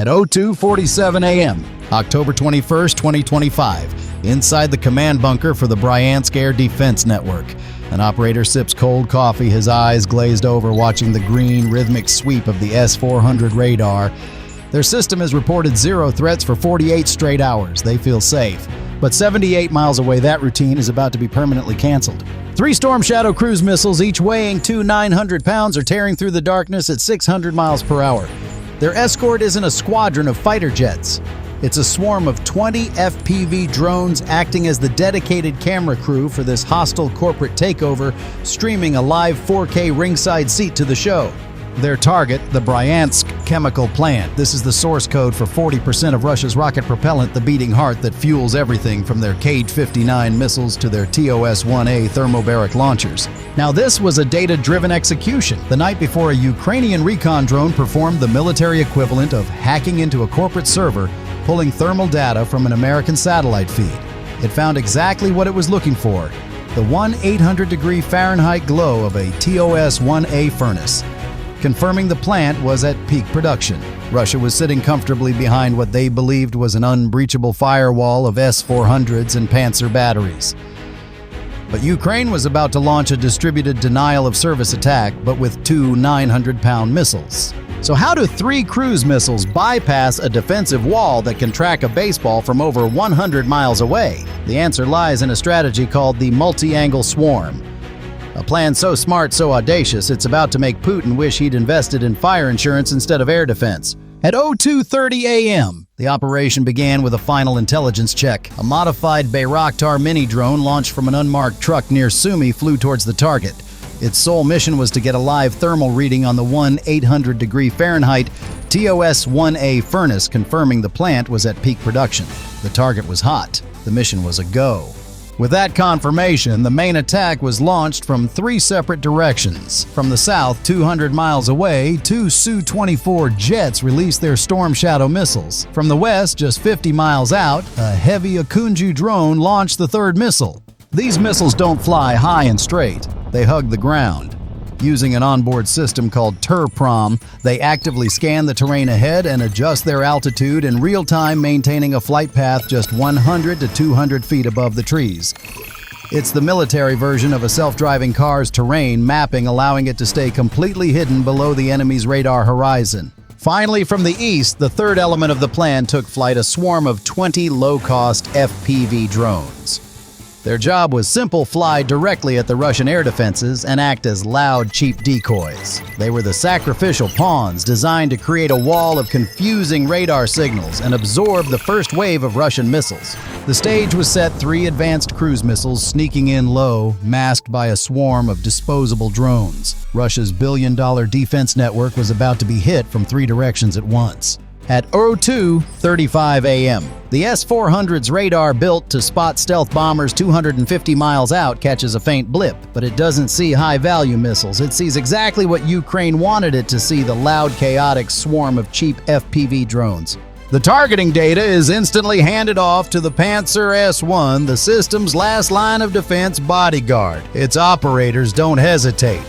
At 02:47 a.m., October 21, 2025, inside the command bunker for the Bryansk Air Defense Network, an operator sips cold coffee, his eyes glazed over, watching the green, rhythmic sweep of the S-400 radar. Their system has reported 0 threats for 48 straight hours. They feel safe. But 78 miles away, that routine is about to be permanently canceled. 3 Storm Shadow cruise missiles, each weighing 900 pounds, are tearing through the darkness at 600 miles per hour. Their escort isn't a squadron of fighter jets. It's a swarm of 20 FPV drones acting as the dedicated camera crew for this hostile corporate takeover, streaming a live 4K ringside seat to the show. Their target, the Bryansk chemical plant. This is the source code for 40% of Russia's rocket propellant, the beating heart that fuels everything from their Kh-59 missiles to their TOS-1A thermobaric launchers. Now, this was a data-driven execution. The night before, a Ukrainian recon drone performed the military equivalent of hacking into a corporate server, pulling thermal data from an American satellite feed. It found exactly what it was looking for: the 1,800-degree Fahrenheit glow of a TOS-1A furnace, confirming the plant was at peak production. Russia was sitting comfortably behind what they believed was an unbreachable firewall of S-400s and Pantsir batteries. But Ukraine was about to launch a distributed denial-of-service attack, but with 2 900-pound missiles. So how do 3 cruise missiles bypass a defensive wall that can track a baseball from over 100 miles away? The answer lies in a strategy called the multi-angle swarm. A plan so smart, so audacious, it's about to make Putin wish he'd invested in fire insurance instead of air defense. At 02:30 a.m., the operation began with a final intelligence check. A modified Bayraktar mini-drone launched from an unmarked truck near Sumy flew towards the target. Its sole mission was to get a live thermal reading on the 1,800-degree Fahrenheit TOS-1A furnace, confirming the plant was at peak production. The target was hot. The mission was a go. With that confirmation, the main attack was launched from 3 separate directions. From the south, 200 miles away, 2 Su-24 jets released their Storm Shadow missiles. From the west, just 50 miles out, a heavy Akunju drone launched the 3rd missile. These missiles don't fly high and straight. They hug the ground. Using an onboard system called TERPROM, they actively scan the terrain ahead and adjust their altitude in real time, maintaining a flight path just 100 to 200 feet above the trees. It's the military version of a self-driving car's terrain mapping, allowing it to stay completely hidden below the enemy's radar horizon. Finally, from the east, the 3rd element of the plan took flight, a swarm of 20 low-cost FPV drones. Their job was simple: fly directly at the Russian air defenses and act as loud, cheap decoys. They were the sacrificial pawns designed to create a wall of confusing radar signals and absorb the first wave of Russian missiles. The stage was set: 3 advanced cruise missiles sneaking in low, masked by a swarm of disposable drones. Russia's billion-dollar defense network was about to be hit from 3 directions at once. At 02:35 a.m., the S-400's radar, built to spot stealth bombers 250 miles out, catches a faint blip, but it doesn't see high-value missiles. It sees exactly what Ukraine wanted it to see: the loud, chaotic swarm of cheap FPV drones. The targeting data is instantly handed off to the Pantsir-S1, the system's last line of defense bodyguard. Its operators don't hesitate.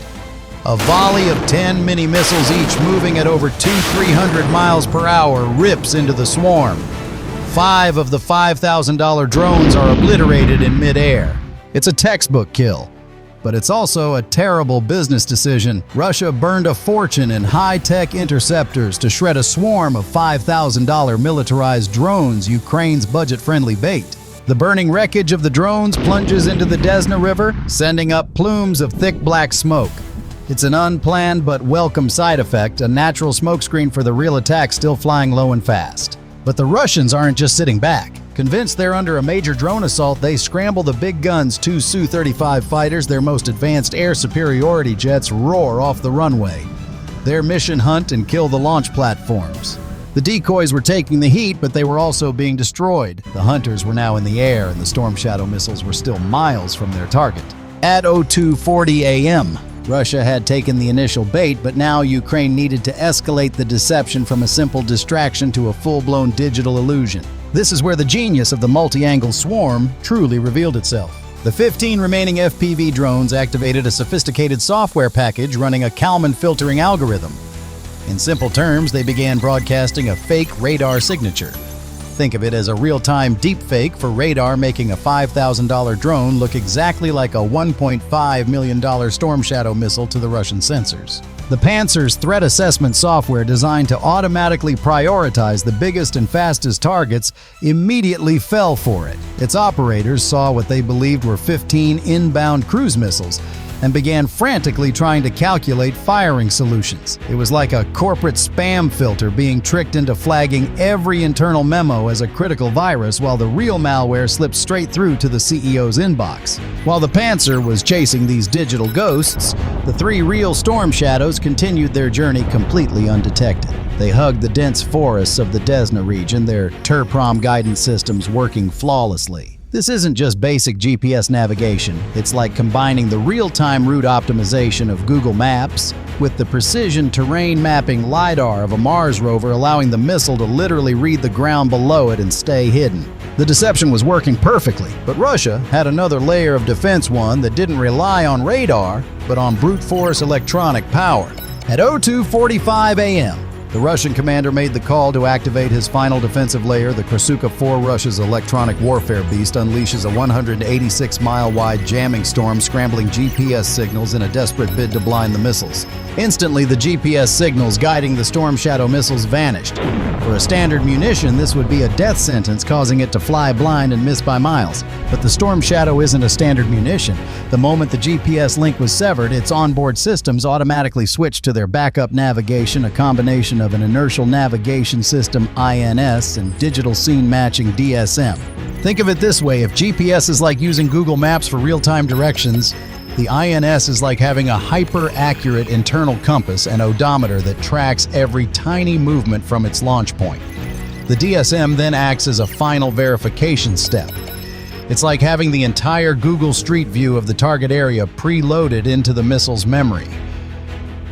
A volley of 10 mini-missiles, each moving at over 300 miles per hour, rips into the swarm. 5 of the $5,000 drones are obliterated in mid-air. It's a textbook kill, but it's also a terrible business decision. Russia burned a fortune in high-tech interceptors to shred a swarm of $5,000 militarized drones, Ukraine's budget-friendly bait. The burning wreckage of the drones plunges into the Desna River, sending up plumes of thick black smoke. It's an unplanned but welcome side effect, a natural smokescreen for the real attack still flying low and fast. But the Russians aren't just sitting back. Convinced they're under a major drone assault, they scramble the big guns. 2 Su-35 fighters, their most advanced air superiority jets, roar off the runway. Their mission: hunt and kill the launch platforms. The decoys were taking the heat, but they were also being destroyed. The hunters were now in the air, and the Storm Shadow missiles were still miles from their target. At 02:40 a.m., Russia had taken the initial bait, but now Ukraine needed to escalate the deception from a simple distraction to a full-blown digital illusion. This is where the genius of the multi-angle swarm truly revealed itself. The 15 remaining FPV drones activated a sophisticated software package running a Kalman filtering algorithm. In simple terms, they began broadcasting a fake radar signature. Think of it as a real-time deepfake for radar, making a $5,000 drone look exactly like a $1.5 million Storm Shadow missile to the Russian sensors. The Pantsir-S threat assessment software, designed to automatically prioritize the biggest and fastest targets, immediately fell for it. Its operators saw what they believed were 15 inbound cruise missiles and began frantically trying to calculate firing solutions. It was like a corporate spam filter being tricked into flagging every internal memo as a critical virus, while the real malware slipped straight through to the CEO's inbox. While the Pantsir was chasing these digital ghosts, the three real Storm Shadows continued their journey completely undetected. They hugged the dense forests of the Desna region, their TERPROM guidance systems working flawlessly. This isn't just basic GPS navigation. It's like combining the real-time route optimization of Google Maps with the precision terrain mapping LiDAR of a Mars rover, allowing the missile to literally read the ground below it and stay hidden. The deception was working perfectly, but Russia had another layer of defense, one that didn't rely on radar, but on brute force electronic power. At 02:45 a.m., the Russian commander made the call to activate his final defensive layer. The Krasuka-4, Russia's electronic warfare beast, unleashes a 186-mile-wide jamming storm, scrambling GPS signals in a desperate bid to blind the missiles. Instantly, the GPS signals guiding the Storm Shadow missiles vanished. For a standard munition, this would be a death sentence, causing it to fly blind and miss by miles. But the Storm Shadow isn't a standard munition. The moment the GPS link was severed, its onboard systems automatically switched to their backup navigation, a combination of an inertial navigation system INS and digital scene matching DSM. Think of it this way: if GPS is like using Google Maps for real-time directions, the INS is like having a hyper-accurate internal compass and odometer that tracks every tiny movement from its launch point. The DSM then acts as a final verification step. It's like having the entire Google Street View of the target area preloaded into the missile's memory.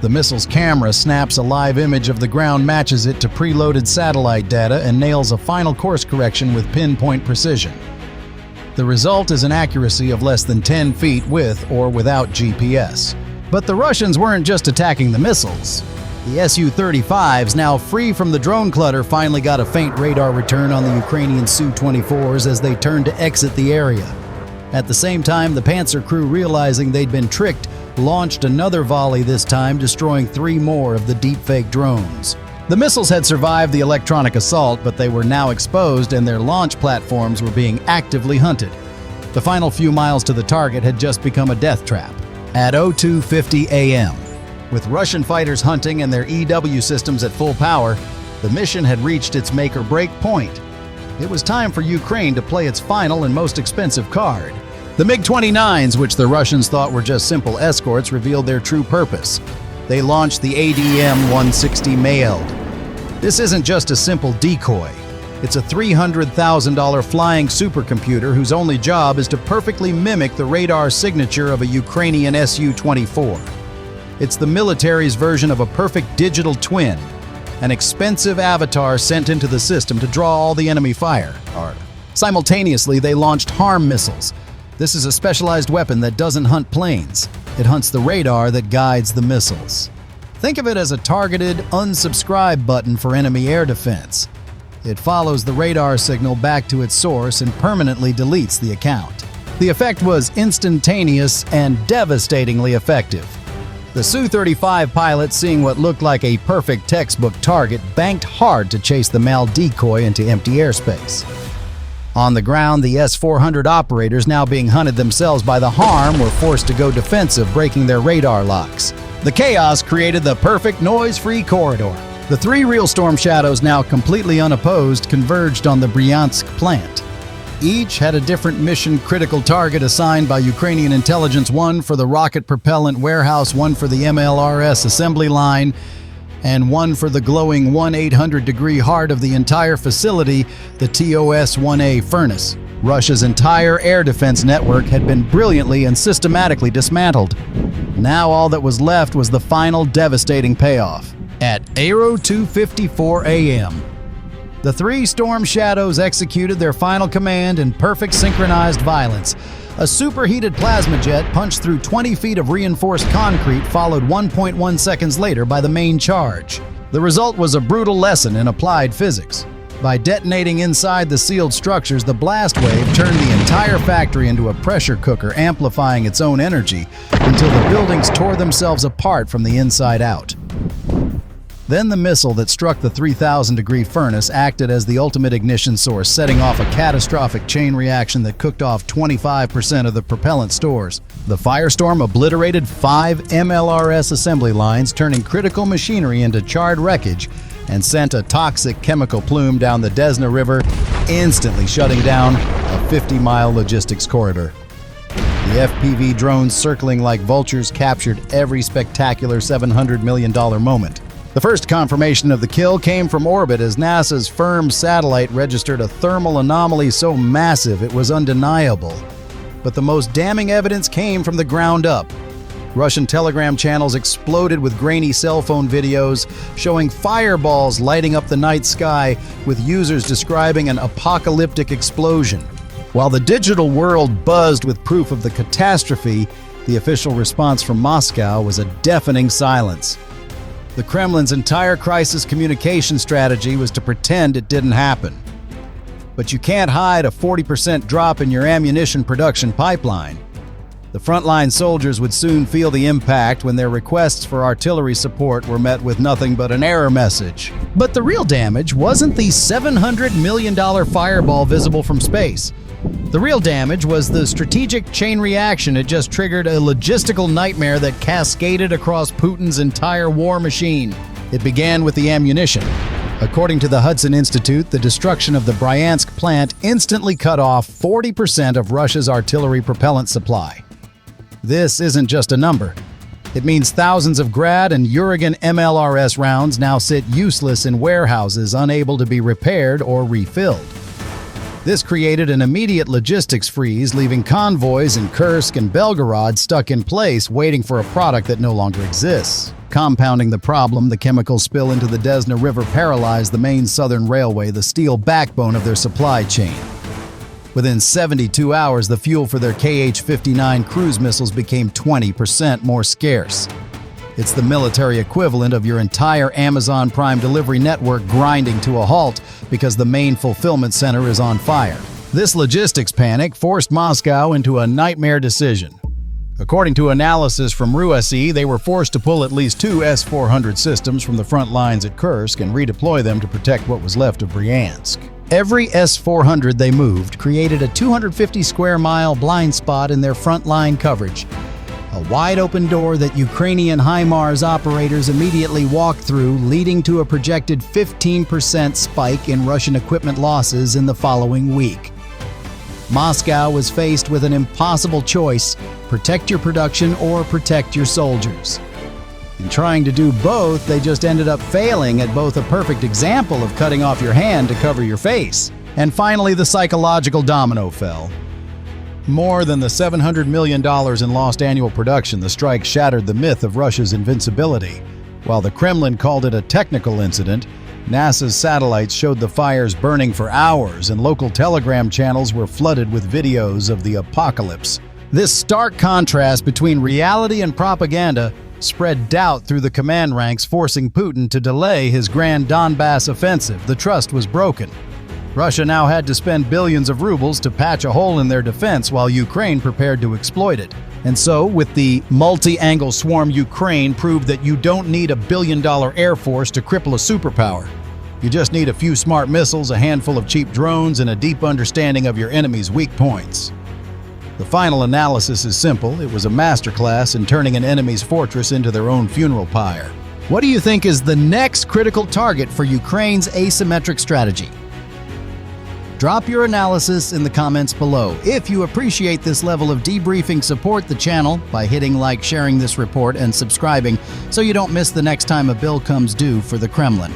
The missile's camera snaps a live image of the ground, matches it to preloaded satellite data, and nails a final course correction with pinpoint precision. The result is an accuracy of less than 10 feet with or without GPS. But the Russians weren't just attacking the missiles. The Su-35s, now free from the drone clutter, finally got a faint radar return on the Ukrainian Su-24s as they turned to exit the area. At the same time, the Pantsir crew, realizing they'd been tricked, launched another volley, this time destroying 3 more of the deepfake drones. The missiles had survived the electronic assault, but they were now exposed and their launch platforms were being actively hunted. The final few miles to the target had just become a death trap. At 02:50 a.m., with Russian fighters hunting and their EW systems at full power, the mission had reached its make-or-break point. It was time for Ukraine to play its final and most expensive card. The MiG-29s, which the Russians thought were just simple escorts, revealed their true purpose. They launched the ADM-160 Mailed. This isn't just a simple decoy. It's a $300,000 flying supercomputer whose only job is to perfectly mimic the radar signature of a Ukrainian Su-24. It's the military's version of a perfect digital twin, an expensive avatar sent into the system to draw all the enemy fire. Simultaneously, they launched HARM missiles. This is a specialized weapon that doesn't hunt planes. It hunts the radar that guides the missiles. Think of it as a targeted unsubscribe button for enemy air defense. It follows the radar signal back to its source and permanently deletes the account. The effect was instantaneous and devastatingly effective. The Su-35 pilots, seeing what looked like a perfect textbook target, banked hard to chase the mal decoy into empty airspace. On the ground, the S-400 operators, now being hunted themselves by the HARM, were forced to go defensive, breaking their radar locks. The chaos created the perfect noise-free corridor. The 3 real Storm Shadows, now completely unopposed, converged on the Bryansk plant. Each had a different mission-critical target assigned by Ukrainian intelligence, one for the Rocket Propellant Warehouse, one for the MLRS assembly line, and one for the glowing 1-800-degree heart of the entire facility, the TOS-1A furnace. Russia's entire air defense network had been brilliantly and systematically dismantled. Now all that was left was the final devastating payoff. At 02:54 a.m., the 3 Storm Shadows executed their final command in perfect synchronized violence. A superheated plasma jet punched through 20 feet of reinforced concrete, followed 1.1 seconds later by the main charge. The result was a brutal lesson in applied physics. By detonating inside the sealed structures, the blast wave turned the entire factory into a pressure cooker, amplifying its own energy until the buildings tore themselves apart from the inside out. Then the missile that struck the 3,000-degree furnace acted as the ultimate ignition source, setting off a catastrophic chain reaction that cooked off 25% of the propellant stores. The firestorm obliterated 5 MLRS assembly lines, turning critical machinery into charred wreckage, and sent a toxic chemical plume down the Desna River, instantly shutting down a 50-mile logistics corridor. The FPV drones circling like vultures captured every spectacular $700 million moment. The first confirmation of the kill came from orbit as NASA's firm satellite registered a thermal anomaly so massive it was undeniable. But the most damning evidence came from the ground up. Russian telegram channels exploded with grainy cell phone videos showing fireballs lighting up the night sky, with users describing an apocalyptic explosion. While the digital world buzzed with proof of the catastrophe, the official response from Moscow was a deafening silence. The Kremlin's entire crisis communication strategy was to pretend it didn't happen. But you can't hide a 40% drop in your ammunition production pipeline. The frontline soldiers would soon feel the impact when their requests for artillery support were met with nothing but an error message. But the real damage wasn't the $700 million fireball visible from space. The real damage was the strategic chain reaction. It just triggered a logistical nightmare that cascaded across Putin's entire war machine. It began with the ammunition. According to the Hudson Institute, the destruction of the Bryansk plant instantly cut off 40% of Russia's artillery propellant supply. This isn't just a number. It means thousands of Grad and Urigan MLRS rounds now sit useless in warehouses, unable to be repaired or refilled. This created an immediate logistics freeze, leaving convoys in Kursk and Belgorod stuck in place, waiting for a product that no longer exists. Compounding the problem, the chemical spill into the Desna River paralyzed the main southern railway, the steel backbone of their supply chain. Within 72 hours, the fuel for their Kh-59 cruise missiles became 20% more scarce. It's the military equivalent of your entire Amazon Prime delivery network grinding to a halt because the main fulfillment center is on fire. This logistics panic forced Moscow into a nightmare decision. According to analysis from RUSI, they were forced to pull at least 2 S-400 systems from the front lines at Kursk and redeploy them to protect what was left of Bryansk. Every S-400 they moved created a 250-square-mile blind spot in their front-line coverage, a wide-open door that Ukrainian HIMARS operators immediately walked through, leading to a projected 15% spike in Russian equipment losses in the following week. Moscow was faced with an impossible choice: protect your production or protect your soldiers. In trying to do both, they just ended up failing at both a perfect example of cutting off your hand to cover your face. And finally, the psychological domino fell. More than the $700 million in lost annual production, the strike shattered the myth of Russia's invincibility. While the Kremlin called it a technical incident, NASA's satellites showed the fires burning for hours, and local telegram channels were flooded with videos of the apocalypse. This stark contrast between reality and propaganda spread doubt through the command ranks, forcing Putin to delay his grand Donbas offensive. The trust was broken. Russia now had to spend billions of rubles to patch a hole in their defense while Ukraine prepared to exploit it. And so, with the multi-angle swarm, Ukraine proved that you don't need a billion-dollar air force to cripple a superpower. You just need a few smart missiles, a handful of cheap drones, and a deep understanding of your enemy's weak points. The final analysis is simple. It was a masterclass in turning an enemy's fortress into their own funeral pyre. What do you think is the next critical target for Ukraine's asymmetric strategy? Drop your analysis in the comments below. If you appreciate this level of debriefing, support the channel by hitting like, sharing this report, and subscribing so you don't miss the next time a bill comes due for the Kremlin.